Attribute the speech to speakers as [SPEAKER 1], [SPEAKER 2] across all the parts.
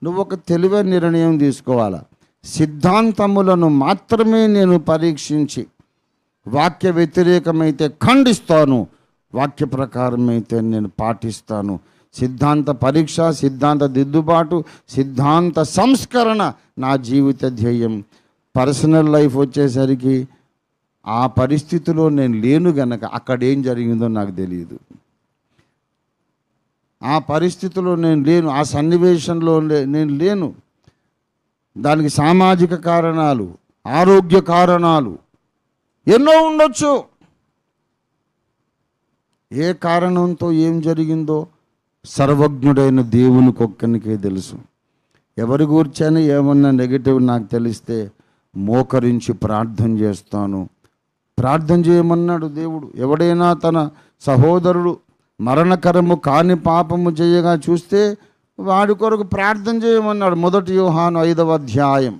[SPEAKER 1] నువ్వు ఒక తెలివైన నిర్ణయం తీసుకోవాలా. సిద్ధాంతములను మాత్రమే నేను పరీక్షించి వాక్య వ్యతిరేకమైతే ఖండిస్తాను, వాక్య ప్రకారమైతే నేను పాటిస్తాను. సిద్ధాంత పరీక్ష, సిద్ధాంత దిద్దుబాటు, సిద్ధాంత సంస్కరణ నా జీవిత ధ్యేయం. పర్సనల్ లైఫ్ వచ్చేసరికి ఆ పరిస్థితిలో నేను లేను గనక అక్కడ ఏం జరిగిందో నాకు తెలియదు. ఆ పరిస్థితిలో నేను లేను, ఆ సన్నివేశంలో నేను లేను. దానికి సామాజిక కారణాలు, ఆరోగ్య కారణాలు ఎన్నో ఉండొచ్చు. ఏ కారణంతో ఏం జరిగిందో సర్వజ్ఞుడైన దేవునికి ఒక్కనికే తెలుసు. ఎవరి గురించైనా ఏమన్నా నెగిటివ్ నాకు తెలిస్తే మోకరించి ప్రార్థన చేస్తాను. ప్రార్థన చేయమన్నాడు దేవుడు. ఎవడైనా తన సహోదరుడు మరణకరము కాని పాపము చేయగా చూస్తే వాడి కొరకు ప్రార్థన చేయమన్నాడు. 1 యోహాను 5వ అధ్యాయం.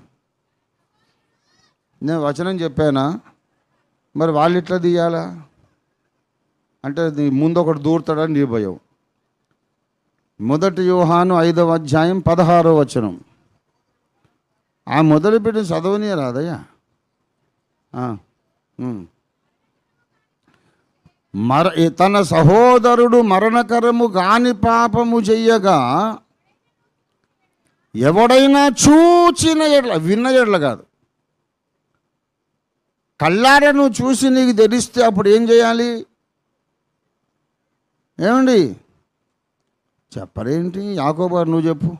[SPEAKER 1] నేను వచనం చెప్పానా? మరి వాళ్ళు ఇట్లా తీయాలా అంటే ముందు ఒకటి దూరుతాడని నీ భయం. 1 యోహాను 5వ అధ్యాయం 16వ వచనం. ఆ మొదలు పెట్టి చదవని రాదయ్యా. తన సహోదరుడు మరణకరము కాని పాపము చెయ్యగా ఎవడైనా చూచిన ఎడ్ల, విన్న ఎడ్ల కాదు, కళ్ళారను చూసి నీకు తెలిస్తే అప్పుడు ఏం చేయాలి? ఏమండి చెప్పరేంటి? యాకోబు గారు నువ్వు చెప్పు.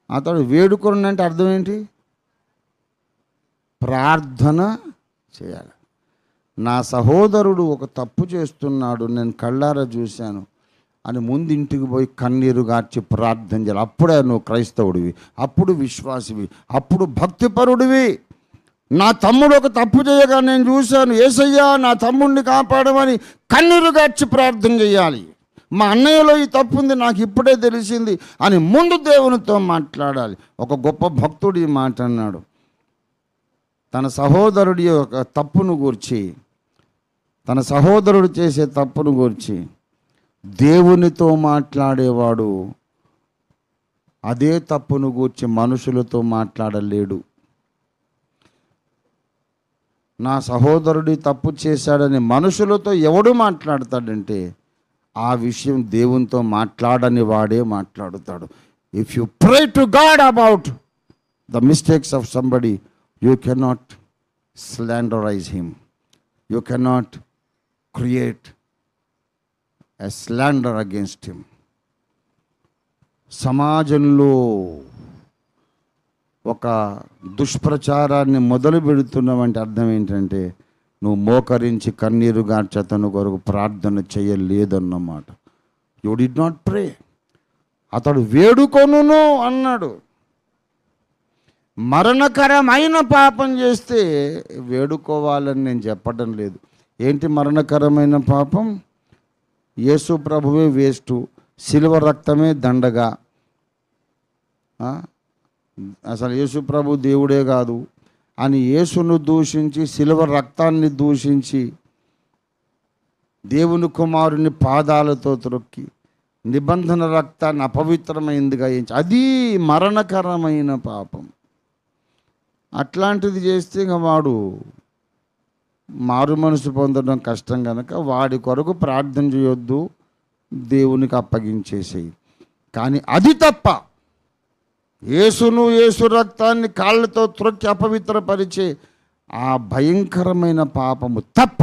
[SPEAKER 1] అతడు వేడుకొని అంటే అర్థం ఏంటి? ప్రార్థన చేయాలి. నా సహోదరుడు ఒక తప్పు చేస్తున్నాడు, నేను కళ్ళారా చూశాను అని ముందు ఇంటికి పోయి కన్నీరు గార్చి ప్రార్థన చేయాలి. అప్పుడే నువ్వు క్రైస్తవుడివి, అప్పుడు విశ్వాసివి, అప్పుడు భక్తిపరుడివి. నా తమ్ముడు ఒక తప్పు చేయగా నేను చూశాను, యేసయ్యా నా తమ్ముడిని కాపాడమని కన్నీరు గార్చి ప్రార్థన చేయాలి. మా అన్నయ్యలో ఈ తప్పు ఉంది, నాకు ఇప్పుడే తెలిసింది అని ముందు దేవునితో మాట్లాడాలి. ఒక గొప్ప భక్తుడు ఈ మాట అన్నాడు. తన సహోదరుడి యొక్క తప్పును గూర్చి, తన సహోదరుడు చేసే తప్పును గూర్చి దేవునితో మాట్లాడేవాడు అదే తప్పును గూర్చి మనుషులతో మాట్లాడలేడు. నా సహోదరుడి తప్పు చేశాడని మనుషులతో ఎవడు మాట్లాడతాడంటే ఆ విషయం దేవునితో మాట్లాడని వాడే మాట్లాడుతాడు. If you pray to God about the mistakes of somebody, you cannot slanderize him, you cannot create a slander against him. సమాజంలో ఒక దుష్ప్రచారాన్ని మొదలు పెడుతున్నామంటే అర్థం ఏంటంటే నువ్వు మోకరించి కన్నీరు గార్చి అతను కొరకు ప్రార్థన చేయలేదన్నమాట. You did not pray. అతడు వేడుకొనును అన్నాడు. మరణకరమైన పాపం చేస్తే వేడుకోవాలని నేను చెప్పడం లేదు. ఏంటి మరణకరమైన పాపం? యేసు ప్రభువే వేస్టు, శిలువ రక్తమే దండగా, అసలు యేసు ప్రభు దేవుడే కాదు అని యేసును దూషించి, శిలువ రక్తాన్ని దూషించి, దేవుని కుమారుని పాదాలతో త్రొక్కి నిబంధన రక్తాన్ని అపవిత్రమైందిగా అది మరణకరమైన పాపం. అట్లాంటిది చేస్తే ఇంకా వాడు మారు మనసు పొందడం కష్టం కనుక వాడి కొరకు ప్రార్థన చేయొద్దు, దేవునికి అప్పగించేసేయి. కానీ అది తప్ప యేసును, యేసు రక్తాన్ని కాళ్ళతో త్రొక్కి అపవిత్రపరిచే ఆ భయంకరమైన పాపము తప్ప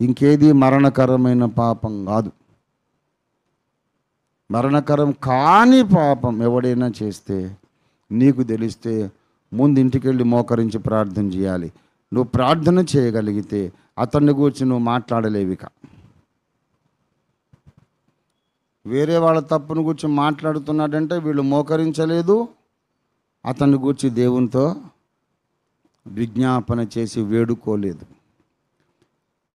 [SPEAKER 1] ఇంకేది మరణకరమైన పాపం కాదు. మరణకరం కాని పాపం ఎవడైనా చేస్తే నీకు తెలిస్తే ముందు ఇంటికి వెళ్ళి మోకరించి ప్రార్థన చేయాలి. నువ్వు ప్రార్థన చేయగలిగితే అతన్ని గురించి నువ్వు మాట్లాడలేవిక. వేరే వాళ్ళ తప్పును గురించి మాట్లాడుతున్నాడంటే వీళ్ళు మోకరించలేదు, అతన్ని గురించి దేవునితో విజ్ఞాపన చేసి వేడుకోలేదు.